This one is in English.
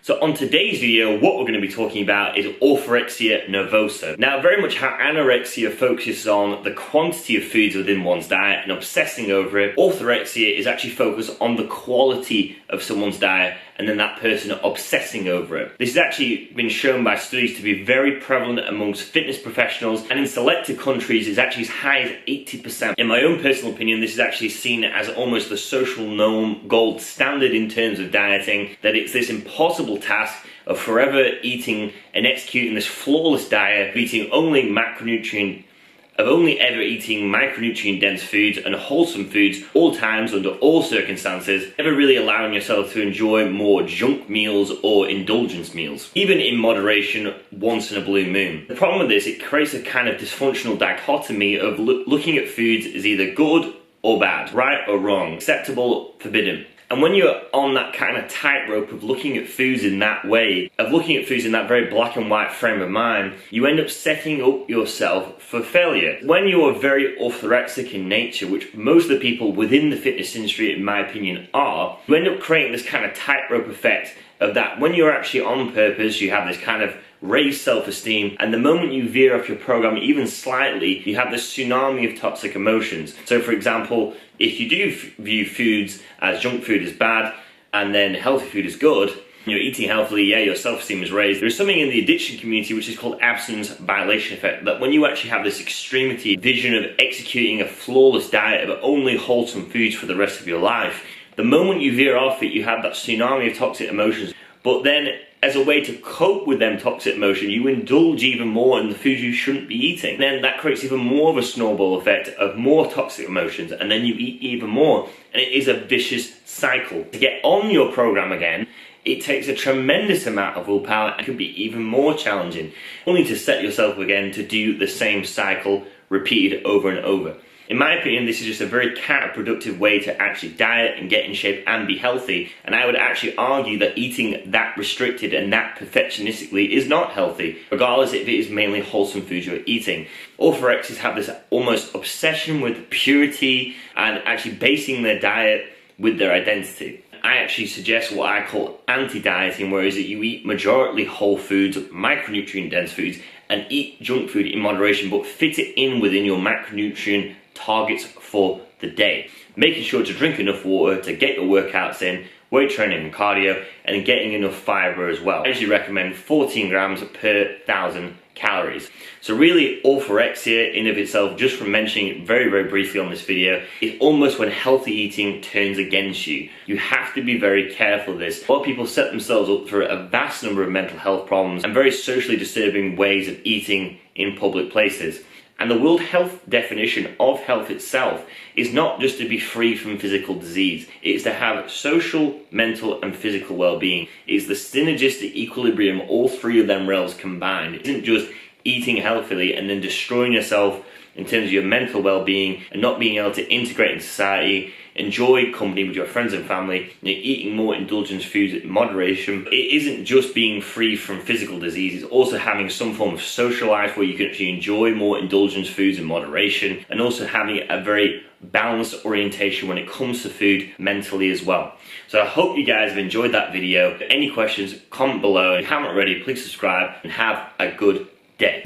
So on today's video, what we're going to be talking about is orthorexia nervosa. Now, very much how anorexia focuses on the quantity of foods within one's diet and obsessing over it, orthorexia is actually focused on the quality of someone's diet and then that person obsessing over it. This has actually been shown by studies to be very prevalent amongst fitness professionals, and in selected countries is actually as high as 80%. In my own personal opinion, this is actually seen as almost the social norm, gold standard in terms of dieting, that it's this impossible task of forever eating and executing this flawless diet, eating only ever eating micronutrient dense foods and wholesome foods all times under all circumstances, never really allowing yourself to enjoy more junk meals or indulgence meals, even in moderation once in a blue moon. The problem with this, it creates a kind of dysfunctional dichotomy of looking at foods as either good or bad, right or wrong, acceptable, forbidden. And when you're on that kind of tightrope of looking at foods in that way, of looking at foods in that very black and white frame of mind, you end up setting up yourself for failure. When you're very orthorexic in nature, which most of the people within the fitness industry, in my opinion, are, you end up creating this kind of tightrope effect of that when you're actually on purpose, you have this kind of raised self-esteem, and the moment you veer off your program even slightly, you have this tsunami of toxic emotions. So for example, if you do view foods as junk food is bad and then healthy food is good, you're eating healthily, yeah, your self-esteem is raised. There's something in the addiction community which is called abstinence violation effect, that when you actually have this extremity vision of executing a flawless diet of only wholesome foods for the rest of your life, the moment you veer off it, you have that tsunami of toxic emotions. But then, as a way to cope with them toxic emotions, you indulge even more in the foods you shouldn't be eating. Then that creates even more of a snowball effect of more toxic emotions, and then you eat even more. And it is a vicious cycle. To get on your program again, it takes a tremendous amount of willpower and can be even more challenging, only to set yourself again to do the same cycle repeated over and over. In my opinion, this is just a very counterproductive way to actually diet and get in shape and be healthy, and I would actually argue that eating that restricted and that perfectionistically is not healthy, regardless if it is mainly wholesome foods you're eating. Orthorexics have this almost obsession with purity and actually basing their diet with their identity. I actually suggest what I call anti-dieting, whereas that you eat majority whole foods, micronutrient dense foods, and eat junk food in moderation, but fit it in within your macronutrient targets for the day. Making sure to drink enough water, to get your workouts in, weight training and cardio, and getting enough fiber as well. I usually recommend 14 grams per 1,000 calories. So really, orthorexia in of itself, just from mentioning it very, very briefly on this video, is almost when healthy eating turns against you. You have to be very careful of this. A lot of people set themselves up for a vast number of mental health problems and very socially disturbing ways of eating in public places. And the World Health definition of health itself is not just to be free from physical disease. It is to have social, mental, and physical well-being. It is the synergistic equilibrium, all three of them realms combined. It isn't just eating healthily and then destroying yourself in terms of your mental well-being and not being able to integrate in society, enjoy company with your friends and family, eating more indulgence foods in moderation. It isn't just being free from physical disease, it's also having some form of social life where you can actually enjoy more indulgence foods in moderation, and also having a very balanced orientation when it comes to food mentally as well. So I hope you guys have enjoyed that video. Any questions, comment below. If you haven't already, please subscribe and have a good day.